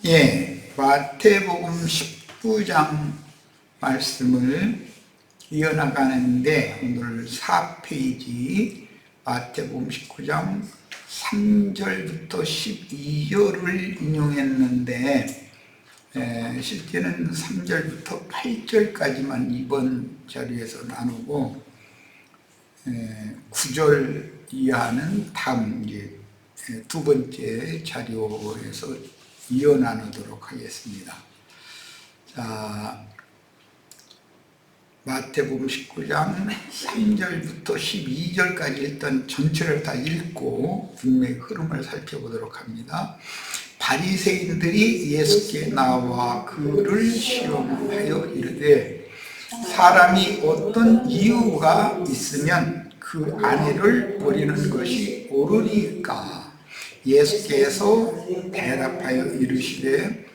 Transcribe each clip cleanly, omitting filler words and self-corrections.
예, 마태복음 19장 말씀을 이어나가는데 오늘 4페이지 마태복음 19장 3절부터 12절을 인용했는데 실제는 3절부터 8절까지만 이번 자리에서 나누고 9절 이하는 다음 두 번째 자료에서 이어 나누도록 하겠습니다. 자, 마태복음 19장 3절부터 12절까지 일단 전체를 다 읽고 분명히 흐름을 살펴보도록 합니다. 바리새인들이 예수께 나와 그를 시험하여 이르되 사람이 어떤 이유가 있으면 그 아내를 버리는 것이 옳으니까? 예수께서 대답하여 이르시되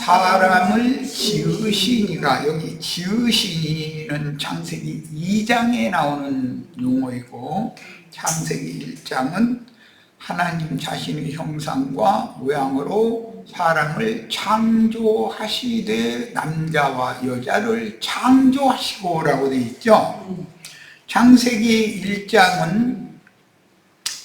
사람을 지으시니가, 여기 지으시는 창세기 2장에 나오는 용어이고 창세기 1장은 하나님 자신의 형상과 모양으로 사람을 창조하시되 남자와 여자를 창조하시고 라고 되어 있죠. 창세기 1장은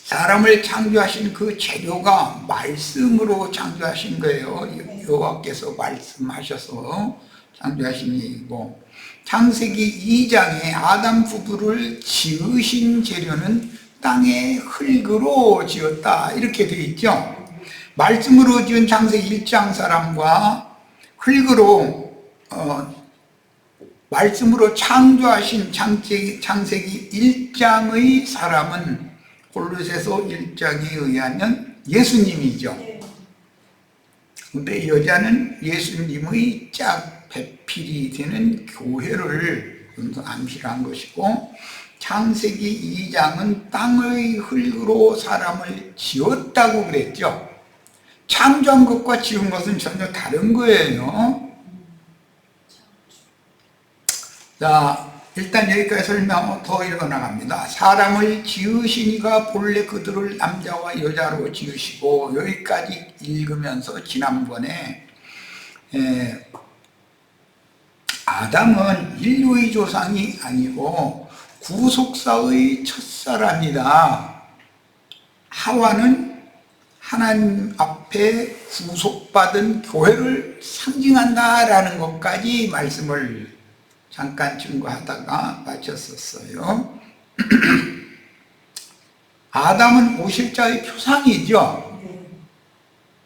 사람을 창조하신 그 재료가 말씀으로 창조하신 거예요. 여호와께서 말씀하셔서 창조하신 일이고, 창세기 2장에 아담 부부를 지으신 재료는 땅의 흙으로 지었다 이렇게 되어 있죠. 말씀으로 지은 창세기 1장 사람과 흙으로 말씀으로 창조하신 창세기 1장의 사람은 골로새서 1장에 의하면 예수님이죠. 근데 여자는 예수님의 짝 배필이 되는 교회를 암시한 것이고, 창세기 2장은 땅의 흙으로 사람을 지었다고 그랬죠. 창조한 것과 지은 것은 전혀 다른 거예요. 자, 일단 여기까지 설명하고 더 읽어나갑니다. 사람을 지으시니가 본래 그들을 남자와 여자로 지으시고, 여기까지 읽으면서 지난번에 아담은 인류의 조상이 아니고 구속사의 첫사람이다. 하와는 하나님 앞에 구속받은 교회를 상징한다라는 것까지 말씀을 잠깐 증거하다가 마쳤었어요. 아담은 오실자의 표상이죠.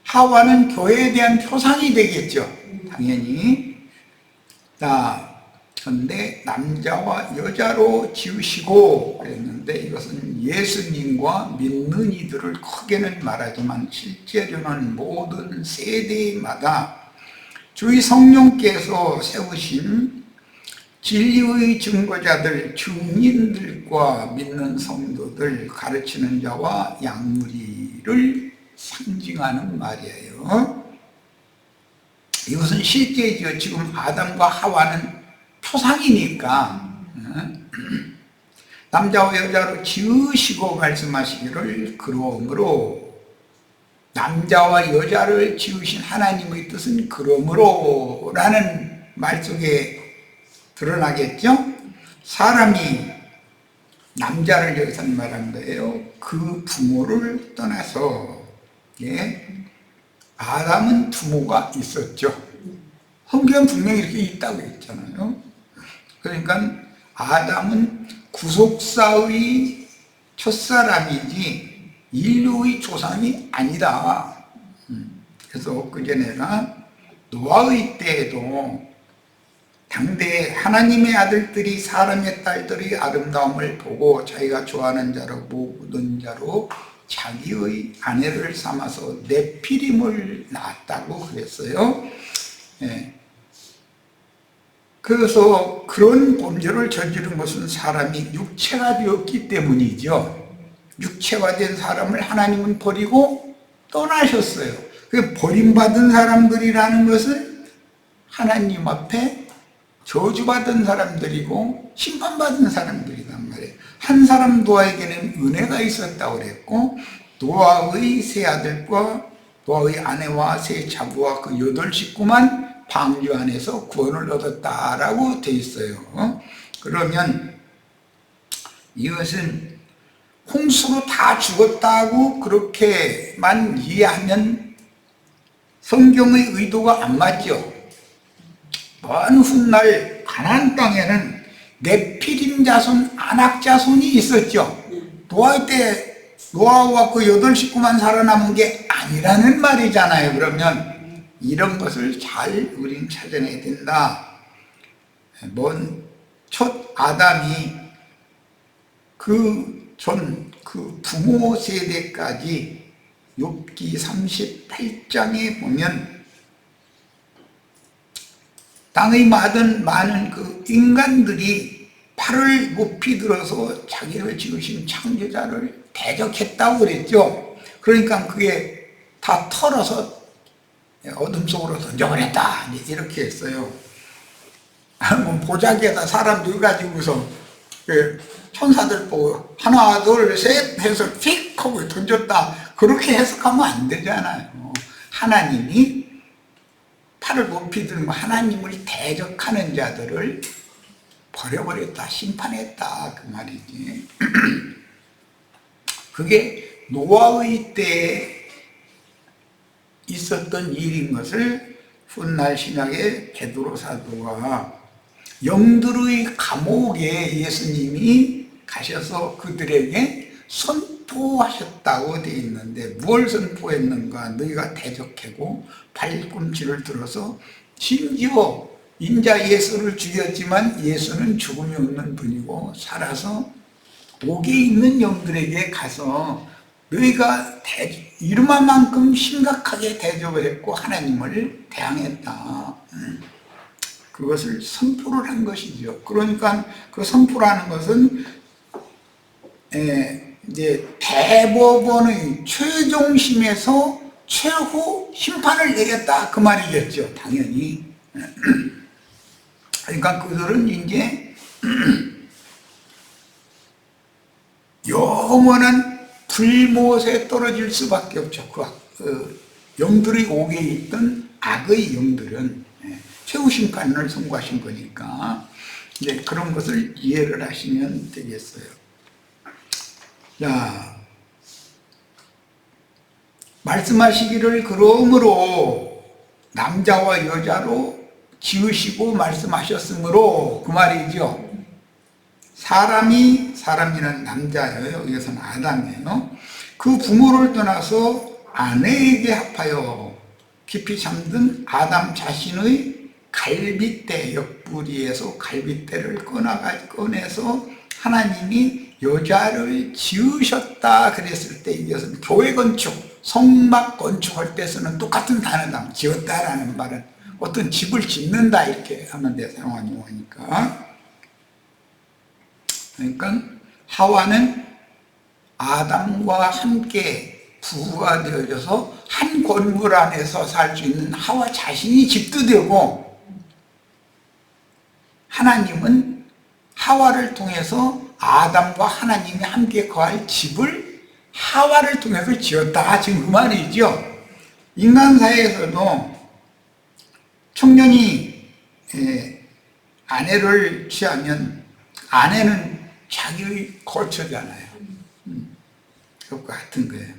하와는 교회에 대한 표상이 되겠죠. 당연히. 자, 그런데 남자와 여자로 지으시고 그랬는데, 이것은 예수님과 믿는 이들을 크게는 말하지만 실제로는 모든 세대마다 주의 성령께서 세우신 진리의 증거자들, 증인들과 믿는 성도들, 가르치는 자와 양무리를 상징하는 말이에요. 이것은 실제죠. 지금 아담과 하와는 표상이니까 남자와 여자로 지으시고 말씀하시기를, 그러므로 남자와 여자를 지으신 하나님의 뜻은 그러므로 라는 말 속에 드러나겠죠? 사람이 남자를 여기서 말한 거예요. 그 부모를 떠나서, 아담은 부모가 있었죠. 성경은 분명히 이렇게 있다고 했잖아요. 그러니까 아담은 구속사의 첫사람이지 인류의 조상이 아니다. 그래서 그전에나 노아의 때에도 당대 하나님의 아들들이 사람의 딸들의 아름다움을 보고 자기가 좋아하는 자로 모든 자로 자기의 아내를 삼아서 네피림을 낳았다고 그랬어요. 그래서 그런 범죄를 저지른 것은 사람이 육체가 되었기 때문이죠. 육체가 된 사람을 하나님은 버리고 떠나셨어요. 그 버림받은 사람들이라는 것은 하나님 앞에 저주받은 사람들이고 심판받은 사람들이란 말이에요. 한 사람 노아에게는 은혜가 있었다고 그랬고, 노아의 세 아들과 노아의 아내와 세 자부와 그 8식구만 방주 안에서 구원을 얻었다라고 되어 있어요. 그러면 이것은 홍수로 다 죽었다고 그렇게만 이해하면 성경의 의도가 안 맞죠. 먼 훗날 가나안 땅에는 네피림 자손, 아낙 자손이 있었죠. 노아 때 노아와 그 8식구만 살아남은 게 아니라는 말이잖아요. 그러면 이런 것을 잘 우린 찾아내야 된다. 첫 아담이 그 부모 세대까지 욥기 38장에 보면 땅의 많은 그 인간들이 팔을 높이 들어서 자기를 지으신 창조자를 대적했다고 그랬죠. 그러니까 그게 다 털어서 어둠 속으로 던져버렸다 이렇게 했어요. 보자기에다 사람 넣어가지고서 천사들 보고 하나 둘 셋 해서 픽 하고 던졌다 그렇게 해석하면 안 되잖아요. 하나님이 팔을 높이 들고 하나님을 대적하는 자들을 버려버렸다, 심판했다 그 말이지. 그게 노아의 때에 있었던 일인 것을 훗날 신약의 베드로 사도가 영들의 감옥에 예수님이 가셔서 그들에게 선포하셨다고 되어 있는데 뭘 선포했는가? 너희가 대적하고 발꿈치를 들어서 심지어 인자 예수를 죽였지만 예수는 죽음이 없는 분이고 살아서 옥에 있는 영들에게 가서 너희가 이름만큼 심각하게 대적을 했고 하나님을 대항했다. 그것을 선포를 한 것이죠. 그러니까 그 선포라는 것은 이제 대법원의 최종심에서 최후 심판을 내렸다 그 말이겠죠. 당연히. 그러니까 그들은 이제 영원한 불못에 떨어질 수밖에 없죠. 그 영들의 옥에 있던 악의 영들은 최후 심판을 선고하신 거니까 이제 그런 것을 이해를 하시면 되겠어요. 자, 말씀하시기를 그러므로 남자와 여자로 지으시고 말씀하셨으므로 그 말이죠. 사람이란 남자예요. 여기서는 아담이에요. 그 부모를 떠나서 아내에게 합하여 깊이 잠든 아담 자신의 갈빗대 옆구리에서 갈빗대를 꺼내서 하나님이 여자를 지으셨다 그랬을 때 이것은 교회 건축, 성막 건축할 때 쓰는 똑같은 단어다. 지었다라는 말은 어떤 집을 짓는다 이렇게 하는데 사용한 용어니까. 그러니까 하와는 아담과 함께 부부가 되어져서 한 건물 안에서 살 수 있는 하와 자신이 집도 되고 하나님은 하와를 통해서 아담과 하나님이 함께 거할 집을 하와를 통해서 지었다 지금 그 말이죠. 인간 사회에서도 청년이 아내를 취하면 아내는 자기의 거처잖아요. 그것과 같은 거예요.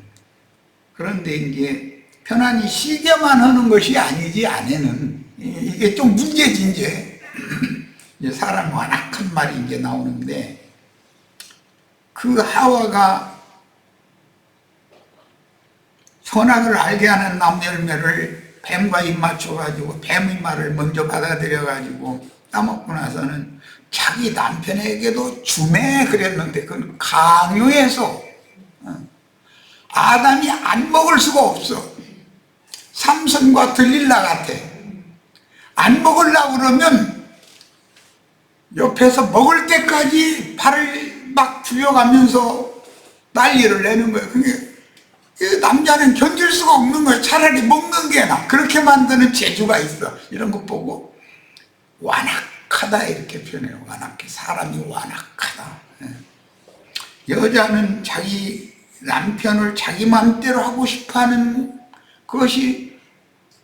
그런데 이제 편안히 쉬게만 하는 것이 아니지 아내는 이게 좀 문제지 이제 사람 완악한 말이 이제 나오는데 그 하와가 선악을 알게 하는 나무 열매를 뱀과 입 맞춰가지고 뱀의 말을 먼저 받아들여가지고 따먹고 나서는 자기 남편에게도 주매 그랬는데 그건 강요해서 아담이 안 먹을 수가 없어. 삼손과 들릴라 같아. 안 먹으려고 그러면 옆에서 먹을 때까지 발을 막 들여가면서 난리를 내는 거예요. 그게 남자는 견딜 수가 없는 거예요. 차라리 먹는 게 나아. 그렇게 만드는 재주가 있어. 이런 거 보고 완악하다 이렇게 표현해요. 완악해. 사람이 완악하다. 여자는 자기 남편을 자기 마음대로 하고 싶어하는 그것이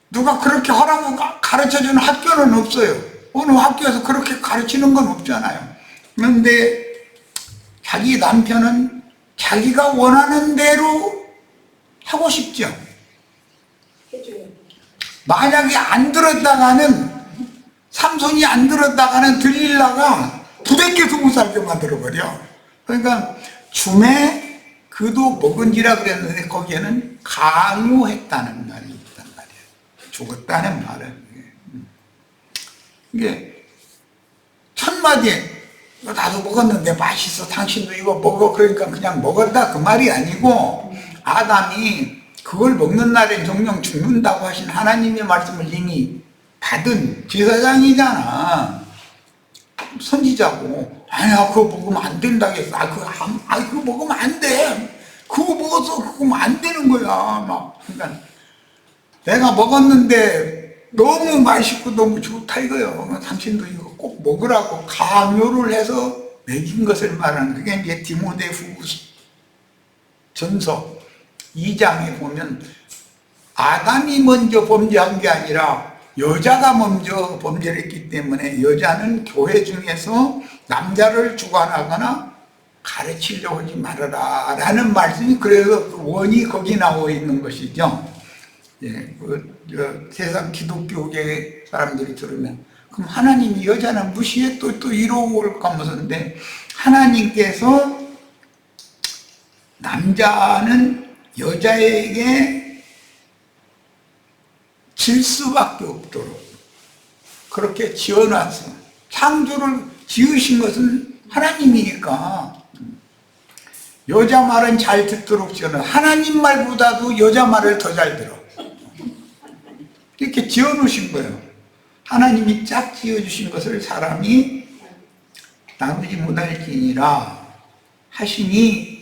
누가 그렇게 하라고 가르쳐주는 학교는 없어요. 어느 학교에서 그렇게 가르치는 건 없잖아요. 그런데 자기 남편은 자기가 원하는 대로 하고 싶죠. 만약에 안 들었다가는, 삼손이 안 들었다가는 들릴라가 부대껴서 못 살게 만들어버려. 그러니까 줌에 그도 먹은지라 그랬는데 거기에는 강요했다는 말이 있단 말이에요. 죽었다는 말은. 이게 첫마디에 나도 먹었는데 맛있어, 당신도 이거 먹어, 그러니까 그냥 먹었다 그 말이 아니고, 아담이 그걸 먹는 날엔 정령 죽는다고 하신 하나님의 말씀을 이미 받은 제사장이잖아. 선지자고. 아니야, 그거 먹으면 안 된다겠어. 그거 먹으면 안 돼. 그거 먹어서 그거 먹으면 안 되는 거야. 막. 그러니까 내가 먹었는데 너무 맛있고 너무 좋다 이거요. 당신도 이거 꼭 먹으라고 강요를 해서 먹인 것을 말하는, 그게 이제 디모데후서 전서 2장에 보면 아담이 먼저 범죄한 게 아니라 여자가 먼저 범죄를 했기 때문에 여자는 교회 중에서 남자를 주관하거나 가르치려고 하지 말아라 라는 말씀이, 그래서 그 원이 거기 나와 있는 것이죠. 예, 세상 기독교계 사람들이 들으면 그럼 하나님이 여자는 무시해 또 이러고 올 거면서인데, 하나님께서 남자는 여자에게 질 수밖에 없도록 그렇게 지어놨어. 창조를 지으신 것은 하나님이니까 여자 말은 잘 듣도록 지어놔. 하나님 말보다도 여자 말을 더 잘 들어. 이렇게 지어놓으신 거예요. 하나님이 짝 지어주신 것을 사람이 나누지 못할지니라 하시니,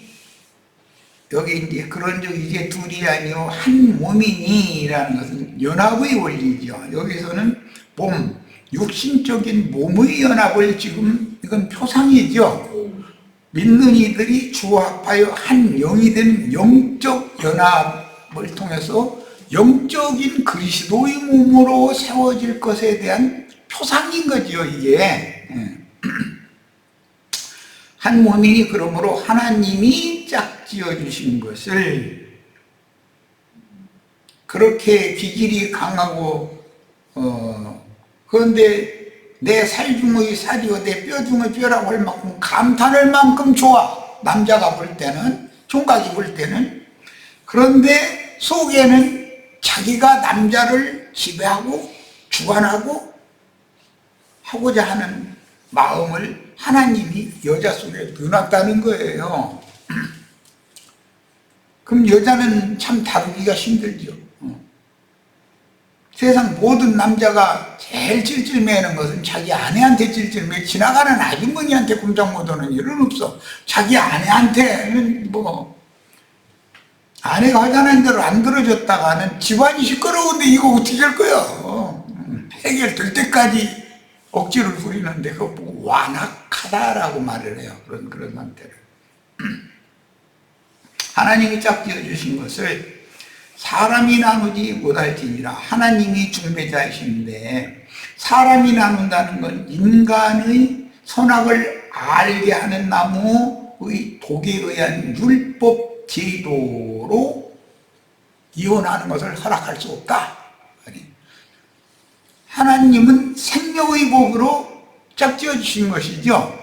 여기 이제 그런 적 이제 둘이 아니요 한 몸이니라는 것은 연합의 원리죠. 여기서는 몸, 육신적인 몸의 연합을 지금, 이건 표상이죠. 믿는 이들이 주와 합하여 한 영이 된 영적 연합을 통해서 영적인 그리스도의 몸으로 세워질 것에 대한 표상인 거죠, 이게. 한 몸이니 그러므로 하나님이 짝지어 주신 것을 그렇게 기질이 강하고, 그런데 내 살 중의 살이요 내 뼈 중의 뼈라고 할 만큼 감탄할 만큼 좋아, 남자가 볼 때는, 총각이 볼 때는. 그런데 속에는 자기가 남자를 지배하고 주관하고 하고자 하는 마음을 하나님이 여자 속에 넣어놨다는 거예요. 그럼 여자는 참 다루기가 힘들죠. 세상 모든 남자가 제일 찔찔매는 것은 자기 아내한테 찔찔매, 지나가는 아주머니한테 꼼짝 못하는 일은 없어. 자기 아내한테는 뭐 아내가 하자는 대로 안 들어줬다가는 집안이 시끄러운데 이거 어떻게 할 거야. 해결될 때까지 억지를 부리는데 그거 보고 완악하다라고 말을 해요. 그런 상태를. 하나님이 짝지어 주신 것을 사람이 나누지 못할지니라. 하나님이 중매자이신데, 사람이 나눈다는 건 인간의 선악을 알게 하는 나무의 독에 의한 율법 제도로 이혼하는 것을 허락할 수 없다. 하나님은 생명의 법으로 짝지어 주신 것이죠.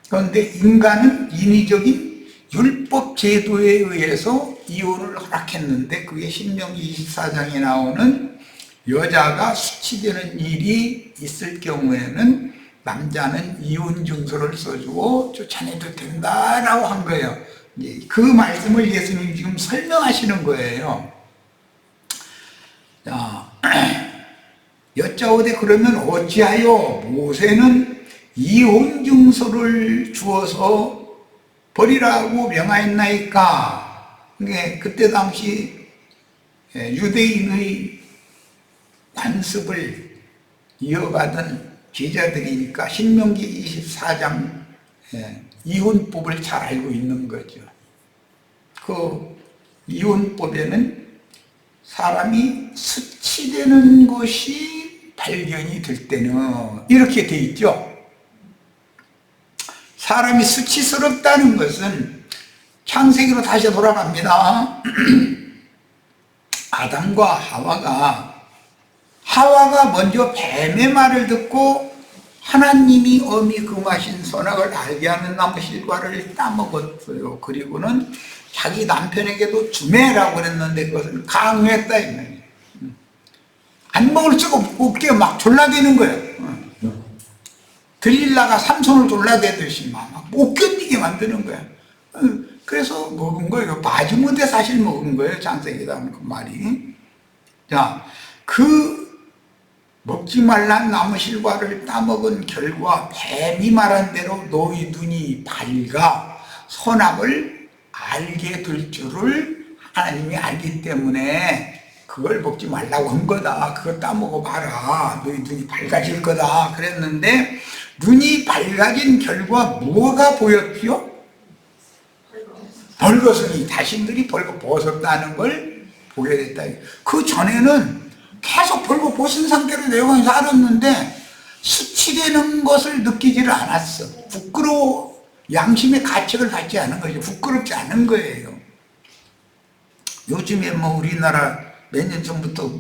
그런데 인간은 인위적인 율법 제도에 의해서 이혼을 허락했는데, 그게 신명기 24장에 나오는 여자가 수치되는 일이 있을 경우에는 남자는 이혼 증서를 써주고 쫓아내도 된다라고 한 거예요. 그 말씀을 예수님이 지금 설명하시는 거예요. 자, 여짜오되 그러면 어찌하여 모세는 이혼 증서를 주어서 버리라고 명하였나이까? 그때 당시 유대인의 관습을 이어가던 제자들이니까 신명기 24장 이혼법을 잘 알고 있는 거죠. 그 이혼법에는 사람이 수치되는 것이 발견이 될 때는 이렇게 돼 있죠. 사람이 수치스럽다는 것은 창세기로 다시 돌아갑니다. 아담과 하와가 먼저 뱀의 말을 듣고 하나님이 엄히 금하신 선악을 알게 하는 나무 실과를 따먹었어요. 그리고는 자기 남편에게도 주매라고 그랬는데 그것을 강요했다 이 말이에요. 안 먹을 수가 없게 막 졸라대는 거예요. 들릴라가 삼손을 졸라대듯이 막 못 견디게 만드는 거야. 그래서 먹은 거예요. 마지못해 사실 먹은 거예요. 창세기다 그 말이. 자, 그 먹지 말란 나무 실과를 따먹은 결과 뱀이 말한 대로 너희 눈이 밝아 선악을 알게 될 줄을 하나님이 알기 때문에 그걸 먹지 말라고 한 거다. 그거 따먹어 봐라. 너희 눈이 밝아질 거다. 그랬는데 눈이 밝아진 결과 뭐가 보였지요? 벌거숭이, 자신들이 벌거벗었다는 걸 보게 됐다. 그 전에는 계속 벌거벗은 상태로 내가 살았는데 수치되는 것을 느끼지를 않았어. 부끄러워, 양심의 가책을 갖지 않은 거죠. 부끄럽지 않은 거예요. 요즘에 뭐 우리나라 몇 년 전부터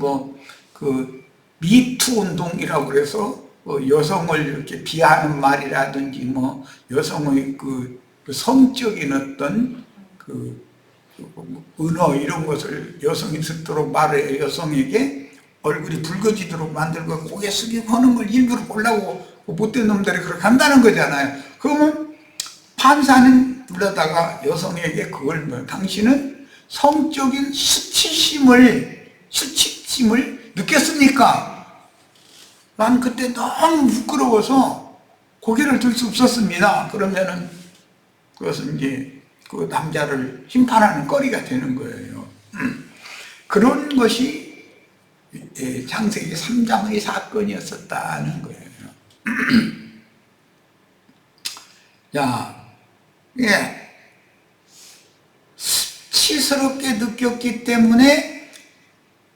그 미투 운동이라고 그래서 여성을 이렇게 비하하는 말이라든지 여성의 그 성적인 어떤 그 은어 이런 것을 여성이 듣도록 말해 여성에게 얼굴이 붉어지도록 만들고 고개 숙이고 하는 걸 일부러 보려고 못된 놈들이 그렇게 한다는 거잖아요. 그러면 판사는 불러다가 여성에게 그걸 당신은 성적인 수치심을 느꼈습니까? 난 그때 너무 부끄러워서 고개를 들 수 없었습니다. 그러면은 그것은 이제 그 남자를 심판하는 거리가 되는 거예요. 그런 것이 창세기 3장의 사건이었었다는 거예요. 자, 수치스럽게 느꼈기 때문에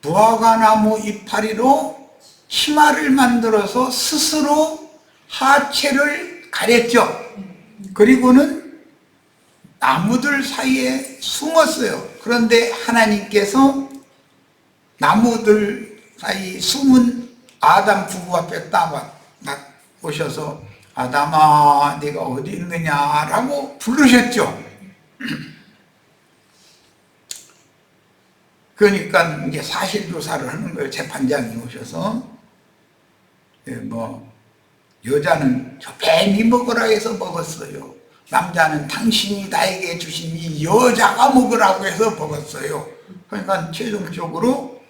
무화과나무 이파리로 치마를 만들어서 스스로 하체를 가렸죠. 그리고는 나무들 사이에 숨었어요. 그런데 하나님께서 나무들 사이 숨은 아담 부부 앞에 딱 오셔서 아담아 네가 어디 있느냐라고 부르셨죠. 그러니까 이제 사실조사를 하는 거예요. 재판장이 오셔서 여자는 저 뱀이 먹으라 해서 먹었어요. 남자는 당신이 나에게 주신 이 여자가 먹으라고 해서 먹었어요. 그러니까 최종적으로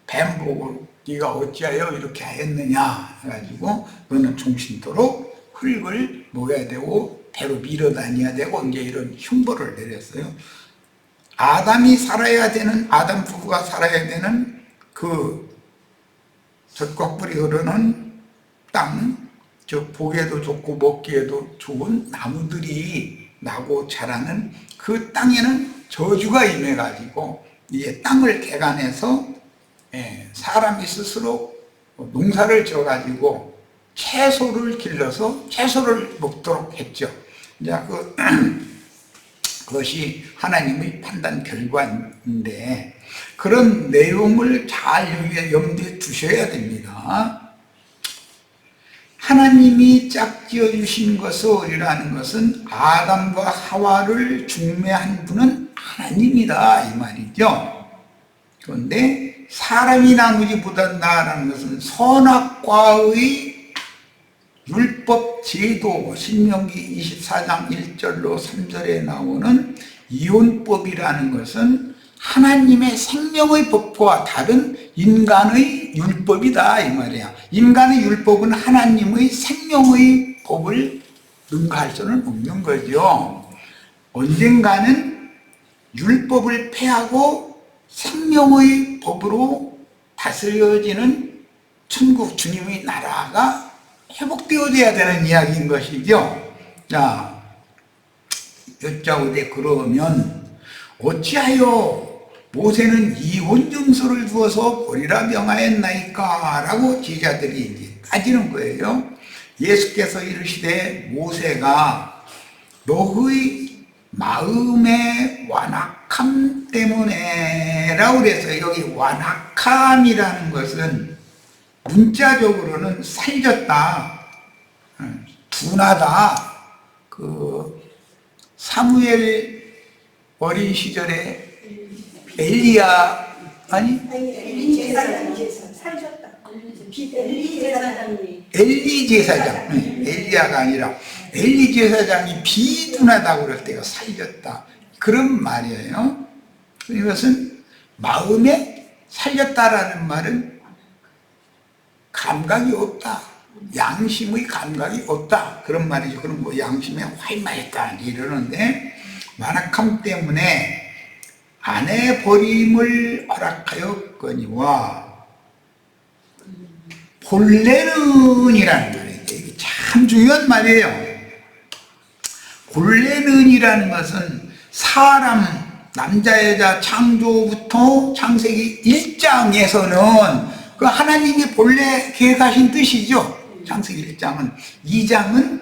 뱀 보고 네가 어찌하여 이렇게 했느냐 해가지고 너는 종신토록 흙을 먹어야 되고 배로 밀어 다녀야 되고 이제 이런 흉보를 내렸어요. 아담 부부가 살아야 되는 그 젖과 뿔이 흐르는 땅, 즉 보기에도 좋고 먹기에도 좋은 나무들이 나고 자라는 그 땅에는 저주가 임해가지고 이제 땅을 개간해서 사람이 스스로 농사를 지어가지고 채소를 길러서 채소를 먹도록 했죠. 이제 그것이 하나님의 판단 결과인데 그런 내용을 잘 염두에 두셔야 됩니다. 하나님이 짝지어 주신 것이라는 것은 아담과 하와를 중매한 분은 하나님이다 이 말이죠. 그런데 사람이 나누지 못한다라는 것은 선악과의 율법 제도, 신명기 24장 1절로 3절에 나오는 이혼법이라는 것은 하나님의 생명의 법과 다른 인간의 율법이다 이 말이야. 인간의 율법은 하나님의 생명의 법을 능가할 수는 없는 거죠. 언젠가는 율법을 폐하고 생명의 법으로 다스려지는 천국 주님의 나라가 회복되어져야 되는 이야기인 것이죠. 자, 여짜오되 그러면 어찌하여 모세는 이혼 증서를 두어서 보리라 명하였나이까 라고 제자들이 이제 따지는 거예요. 예수께서 이르시되 모세가 너의 마음의 완악함 때문에 라고 그래서 여기 완악함이라는 것은 문자적으로는 살렸다, 둔하다. 그 사무엘 어린 시절에 엘리야 아니 엘리 제사장, 엘리야가 아니라 엘리 제사장이 비둔하다고 그럴 때가 살렸다, 그런 말이에요. 이것은 마음에 살렸다라는 말은 감각이 없다, 양심의 감각이 없다, 그런 말이죠. 그럼 뭐 양심에 활마했다 이러는데, 완악함 때문에 아내 버림을 허락하였거니와 본래는이라는 말이에요. 이게 참 중요한 말이에요. 본래는이라는 것은 사람, 남자 여자 창조부터 창세기 1장에서는 그 하나님이 본래 계획하신 뜻이죠. 창세기 1장은. 2장은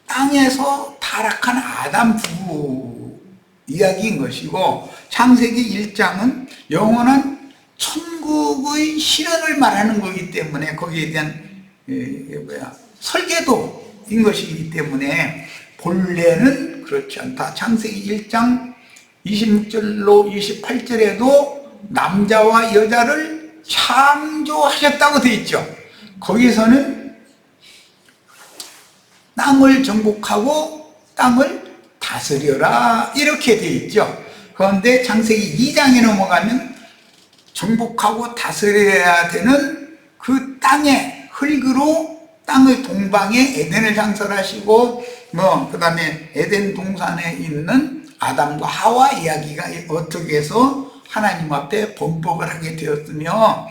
땅에서 타락한 아담 부부 이야기인 것이고, 창세기 1장은 영원한 천국의 실현을 말하는 거기 때문에 거기에 대한 설계도인 것이기 때문에 본래는 그렇지 않다. 창세기 1장 26절로 28절에도 남자와 여자를 창조하셨다고 되어 있죠. 거기서는 땅을 정복하고 땅을 다스려라 이렇게 되어 있죠. 그런데 창세기 2장에 넘어가면 정복하고 다스려야 되는 그 땅의 흙으로 땅의 동방에 에덴을 창설하시고, 그 다음에 에덴 동산에 있는 아담과 하와 이야기가 어떻게 해서 하나님 앞에 범법을 하게 되었으며,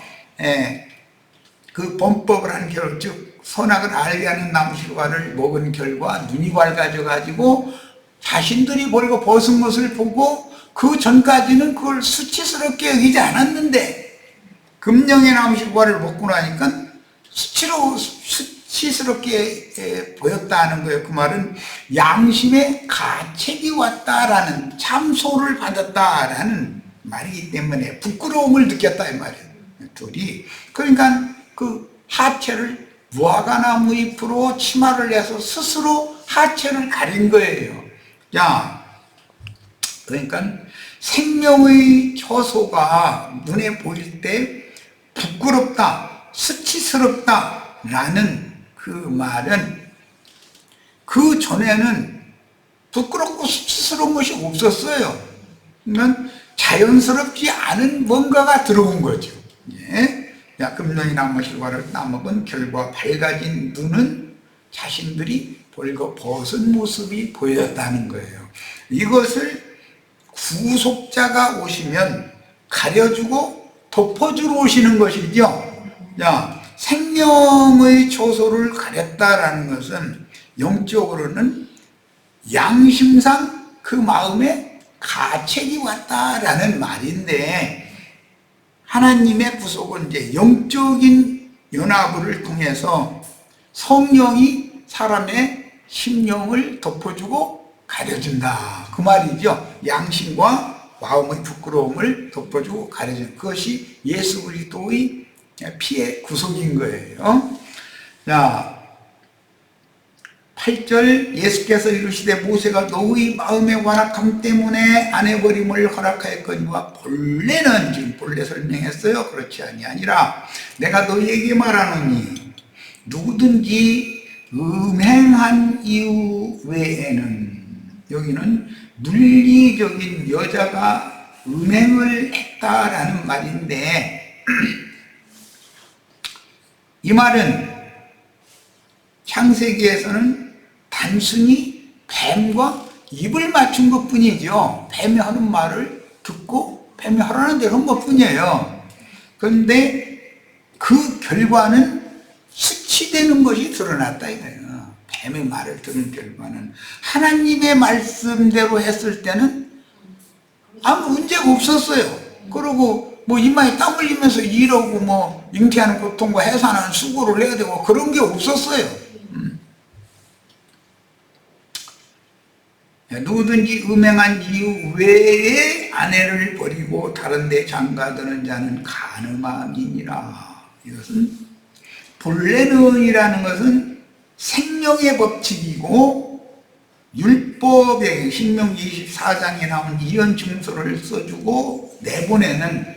그 범법을 한 결과, 즉 선악을 알게 하는 나무실과를 먹은 결과 눈이 밝아져 가지고 자신들이 버리고 벗은 것을 보고, 그 전까지는 그걸 수치스럽게 여기지 않았는데 금령의 나무실과를 먹고 나니까 수치스럽게 보였다는 거예요. 그 말은 양심의 가책이 왔다라는, 참소를 받았다라는 말이기 때문에 부끄러움을 느꼈다 이 말이에요. 둘이. 그러니까 그 하체를 무화과나무 잎으로 치마를 내서 스스로 하체를 가린 거예요. 자, 그러니까 생명의 처소가 눈에 보일 때 부끄럽다, 수치스럽다 라는 그 말은, 그 전에는 부끄럽고 수치스러운 것이 없었어요. 그러니까 자연스럽지 않은 뭔가가 들어온 거죠. 금령이 나무실과를 따먹은 결과 밝아진 눈은 자신들이 벌거 벗은 모습이 보였다는 거예요. 이것을 구속자가 오시면 가려주고 덮어주러 오시는 것이죠. 생명의 초소를 가렸다라는 것은 영적으로는 양심상 그 마음에 가책이 왔다라는 말인데, 하나님의 구속은 이제 영적인 연합을 통해서 성령이 사람의 심령을 덮어주고 가려준다 그 말이죠. 양심과 마음의 부끄러움을 덮어주고 가려주는 그것이 예수 그리스도의 피의 구속인 거예요. 자, 8절 예수께서 이르시되 모세가 너의 마음의 완악함 때문에 아내 버림을 허락하였거니와 본래는, 지금 본래 설명했어요. 그렇지 아니하니라. 내가 너희에게 말하노니 누구든지 음행한 이유 외에는, 여기는 물리적인 여자가 음행을 했다라는 말인데, 이 말은 창세기에서는 단순히 뱀과 입을 맞춘 것 뿐이죠. 뱀이 하는 말을 듣고 뱀이 하라는 대로 한 것 뿐이에요. 그런데 그 결과는 수치되는 것이 드러났다 이거예요. 뱀의 말을 들은 결과는. 하나님의 말씀대로 했을 때는 아무 문제가 없었어요. 그러고 뭐 이마에 땀 흘리면서 일하고 뭐 잉태하는 고통과 해산하는 수고를 해야 되고 그런 게 없었어요. 누구든지 음행한 이유 외에 아내를 버리고 다른 데 장가드는 자는 간음함이니라. 이것은 본래는이라는 것은 생명의 법칙이고 율법에 신명기 24장에 나온 이혼 증서를 써주고 내보내는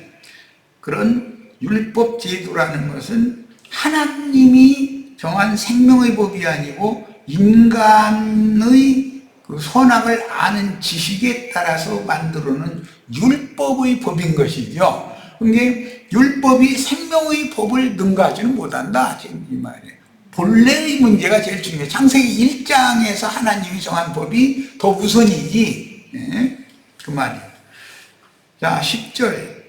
그런 율법 제도라는 것은 하나님이 정한 생명의 법이 아니고 인간의 그 선악을 아는 지식에 따라서 만들어놓은 율법의 법인 것이죠. 그게 율법이 생명의 법을 능가하지는 못한다. 지금 이 말이에요. 본래의 문제가 제일 중요해요. 창세기 1장에서 하나님이 정한 법이 더 우선이지. 네? 그 말이에요. 자, 10절.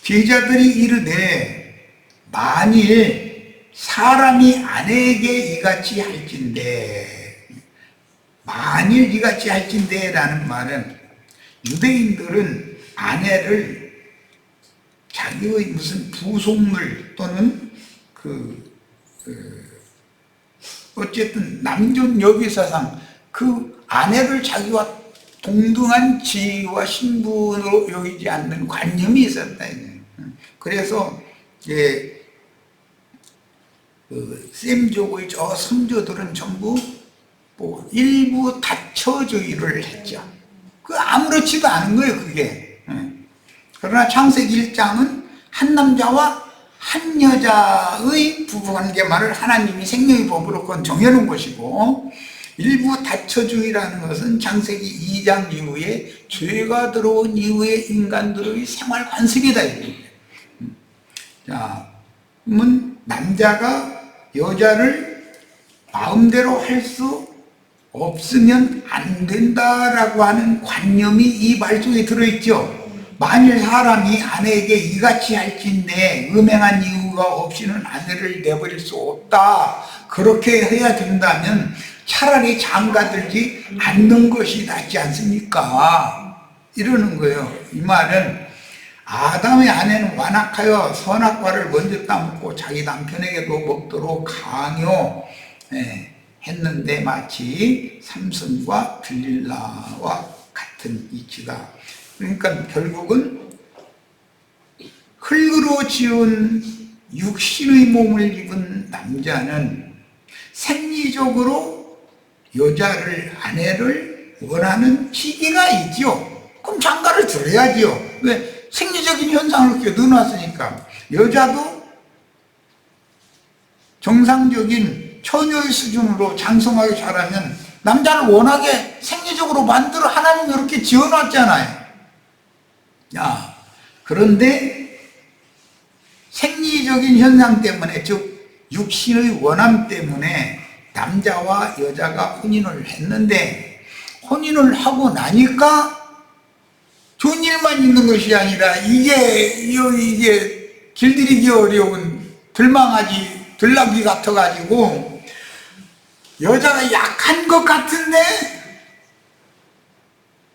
제자들이 이르되 만일 사람이 아내에게 이같이 할진대, 만일 이같이 할진대 라는 말은 유대인들은 아내를 자기의 무슨 부속물 또는 어쨌든 남존 여기사상 그 아내를 자기와 동등한 지위와 신분으로 여기지 않는 관념이 있었다. 그래서 셈족의 저 선조들은 전부 뭐 일부 다처주의를 했죠. 그 아무렇지도 않은 거예요, 그게. 그러나 창세기 1장은 한 남자와 한 여자의 부부관계만을 하나님이 생명의 법으로 그건 정해놓은 것이고, 일부 다처주의라는 것은 창세기 2장 이후에 죄가 들어온 이후에 인간들의 생활 관습이다. 자, 그러면 남자가 여자를 마음대로 할 수 없으면 안 된다라고 하는 관념이 이 말 속에 들어있죠. 만일 사람이 아내에게 이같이 할진대 음행한 이유가 없이는 아내를 내버릴 수 없다, 그렇게 해야 된다면 차라리 장가들지 않는 것이 낫지 않습니까? 이러는 거예요. 이 말은 아담의 아내는 완악하여 선악과를 먼저 따먹고 자기 남편에게도 먹도록 강요 했는데 마치 삼손과 들릴라와 같은 이치다. 그러니까 결국은 흙으로 지은 육신의 몸을 입은 남자는 생리적으로 여자를, 아내를 원하는 시기가 있죠. 그럼 장가를 들어야지요. 왜? 생리적인 현상을 이렇게 넣어놨으니까. 여자도 정상적인 처녀의 수준으로 장성하게 자라면 남자를 워낙에 생리적으로 만들어 하나님이 이렇게 지어놨잖아요. 야, 그런데 생리적인 현상 때문에, 즉 육신의 원함 때문에 남자와 여자가 혼인을 했는데, 혼인을 하고 나니까 좋은 일만 있는 것이 아니라 이게 길들이기 어려운 들망아지, 들나귀 같아가지고 여자가 약한 것 같은데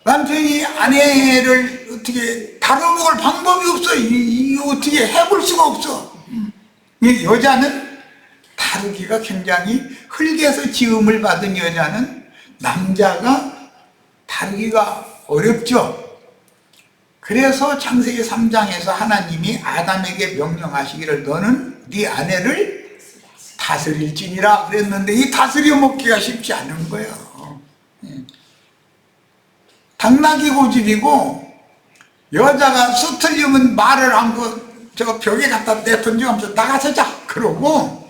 남편이 아내를 어떻게 다뤄먹을 방법이 없어. 이거 어떻게 해볼 수가 없어. 여자는 다루기가 굉장히, 흙에서 지음을 받은 여자는 남자가 다루기가 어렵죠. 그래서 창세기 3장에서 하나님이 아담에게 명령하시기를 너는 네 아내를 다스릴지니라 그랬는데, 이 다스려 먹기가 쉽지 않은 거예요. 당나귀 고집이고, 여자가 수틀리면 말을 않고 저 벽에 갖다 내던지면서 나가서 자 그러고,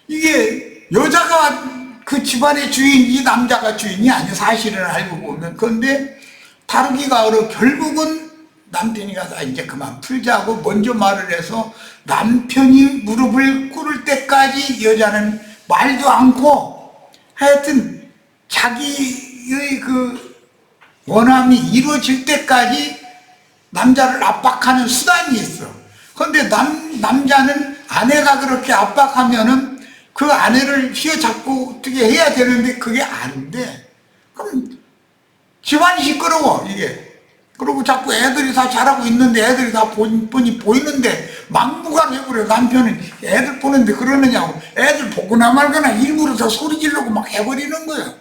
이게 여자가 그 집안의 주인이 남자가 주인이 아닌 사실을 알고 보면. 그런데 다루기가 어려워. 결국은 남편이 가서 이제 그만 풀자고 먼저 말을 해서 남편이 무릎을 꿇을 때까지 여자는 말도 않고, 하여튼 자기의 그 원함이 이루어질 때까지 남자를 압박하는 수단이 있어. 그런데 남자는 아내가 그렇게 압박하면은 그 아내를 휘어잡고 어떻게 해야 되는데 그게 안 돼. 그럼 집안이 시끄러워, 이게. 그리고 자꾸 애들이 다 잘하고 있는데 애들이 다 보이는데 막무가내 해버려. 남편은 애들 보는데 그러느냐고. 애들 보거나 말거나 일부러 더 소리 지르고 막 해버리는 거야.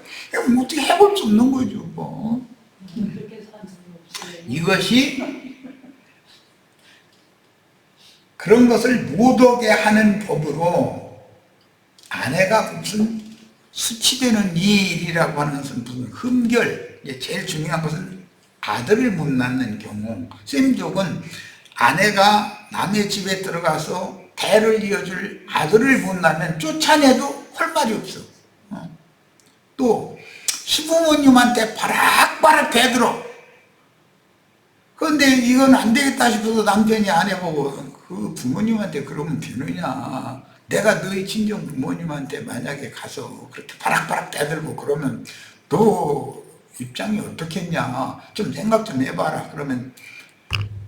뭐 어떻게 해볼 수 없는 거죠. 뭐. 이것이 그런 것을 못 오게 하는 법으로 아내가 무슨 수치되는 일이라고 하는 것은 무슨 흠결, 제일 중요한 것은 아들을 못 낳는 경우. 쌤족은 아내가 남의 집에 들어가서 대를 이어줄 아들을 못 낳으면 쫓아내도 할 말이 없어. 또 시부모님한테 바락바락 대들어. 그런데 이건 안 되겠다 싶어서 남편이 아내 보고 그 부모님한테 그러면 되느냐. 내가 너희 친정 부모님한테 만약에 가서 그렇게 바락바락 대들고 그러면 너 입장이 어떻겠냐. 좀 생각 좀 해봐라. 그러면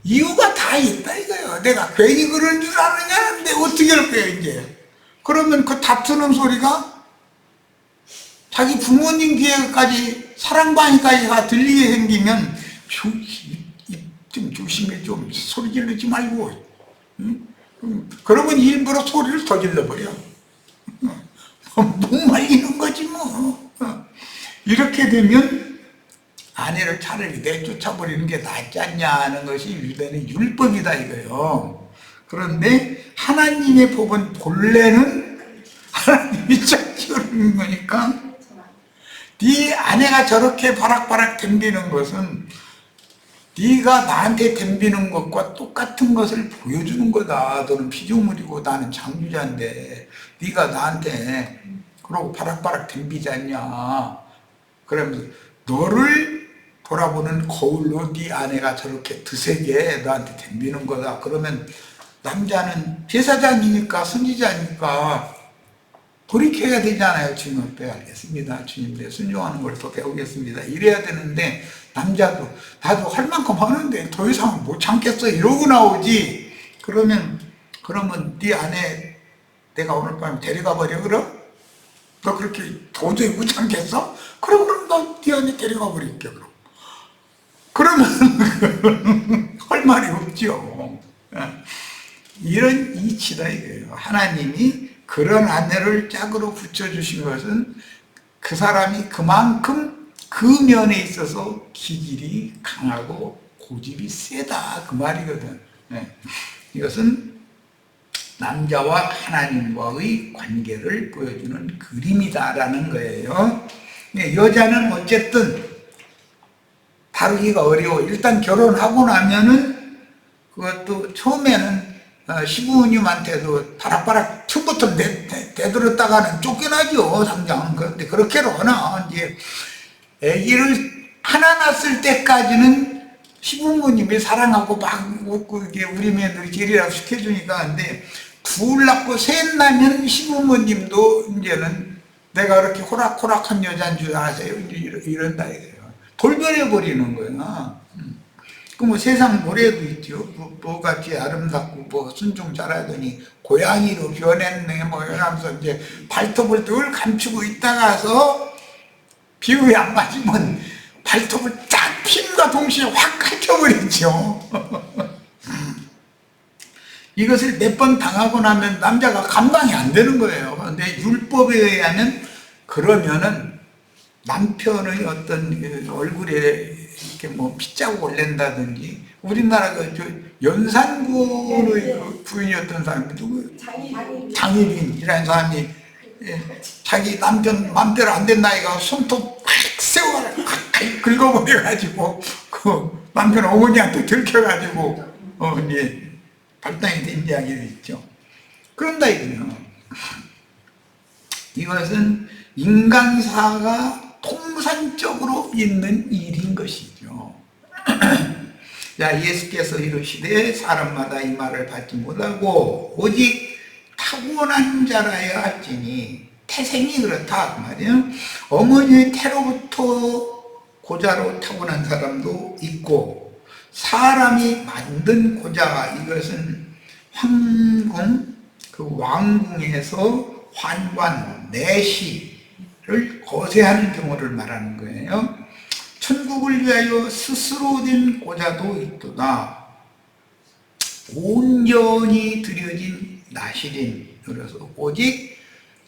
이유가 다 있다 이거예요. 내가 괜히 그런 줄 아느냐. 근데 어떻게 할 거예요 이제. 그러면 그 다투는 소리가 자기 부모님 귀에까지 사랑방위까지 다 들리게 생기면 좀 조심해. 좀 소리 지르지 말고. 응? 그러면 일부러 소리를 더 질러버려. 목 말리는 거지 뭐. 이렇게 되면 아내를 차라리 내쫓아버리는 게 낫지 않냐 하는 것이 유대는 율법이다 이거예요. 그런데 하나님의 법은 본래는 하나님이 짝지어놓은 거니까 네 아내가 저렇게 바락바락 덤비는 것은 네가 나한테 덤비는 것과 똑같은 것을 보여주는 거다. 너는 피조물이고 나는 창조자인데 네가 나한테 그러고 바락바락 덤비지 않냐. 그러면서 너를 돌아보는 거울로 네 아내가 저렇게 드세게 너한테 덤비는 거다. 그러면 남자는 제사장이니까 선지자니까 돌이켜야 되잖아요. 주님 앞에. 알겠습니다. 주님께 순종하는 걸 더 배우겠습니다. 이래야 되는데 남자도 나도 할 만큼 하는데 더 이상은 못 참겠어 이러고 나오지. 그러면 네 아내 내가 오늘 밤에 데려가 버려. 그럼 너 그렇게 도저히 못 참겠어? 그럼 너 네 아내 데려가 버릴게. 그러면 할 말이 없죠. 이런 이치다 이거예요. 하나님이 그런 아내를 짝으로 붙여주신 것은 그 사람이 그만큼 그 면에 있어서 기질이 강하고 고집이 세다 그 말이거든. 이것은 남자와 하나님과의 관계를 보여주는 그림이다라는 거예요. 여자는 어쨌든 다루기가 어려워. 일단 결혼하고 나면은 그것도 처음에는 시부모님한테도 바락바락 처음부터 대들었다가는 쫓겨나죠 당장. 그런데 그렇게로나 이제 아기를 하나 낳았을 때까지는 시부모님이 사랑하고 막 웃고 이게 우리 며느리 제리라고 시켜주니까. 근데 둘 낳고 셋 낳으면 시부모님도 이제는 내가 그렇게 호락호락한 여자인 줄 아세요? 이런다 이거예요. 돌변해버리는 거야. 그 뭐 세상 노래도 있죠. 뭐같이 아름답고 뭐 순종 잘하더니 고양이로 변했네 뭐 이러면서 이제 발톱을 늘 감추고 있다가서 비유에 안 맞으면 발톱을 쫙 핀과 동시에 확 깎여버리죠. 이것을 몇 번 당하고 나면 남자가 감당이 안 되는 거예요. 그런데 율법에 의하면 그러면은 남편의 어떤 얼굴에 이렇게 뭐 핏자국 올린다든지. 우리나라 그 연산군의 그 부인이었던 사람이 누구? 장희빈이라는 사람이 자기 남편 맘대로 안 된 나이가 손톱 팍 세워가지고 팍 긁어버려가지고 그 남편 어머니한테 들켜가지고 이제 발당이 된 이야기도 있죠. 그런다 이거요. 이것은 인간사가 통산적으로 있는 일인 것이죠. 자, 예수께서 이르시되 사람마다 이 말을 받지 못하고 오직 타고난 자라야 할지니 태생이 그렇다 그 말이에요. 어머니의 태로부터 고자로 타고난 사람도 있고 사람이 만든 고자, 이것은 황궁, 그 왕궁에서 환관, 내시를 거세하는 경우를 말하는 거예요. 천국을 위하여 스스로 된 고자도 있도다. 온전히 들여진 나시린, 그래서 오직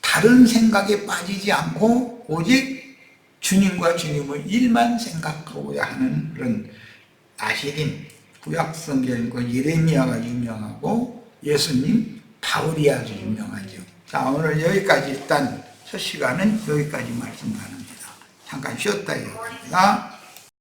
다른 생각에 빠지지 않고 오직 주님과 주님의 일만 생각하고자 하는 그런 나시린, 구약 성경과 예레미야가 유명하고 예수님, 바울이 아주 유명하죠. 자, 오늘 여기까지 일단 첫 시간은 여기까지 말씀 나눕니다. 잠깐 쉬었다 이겁니다.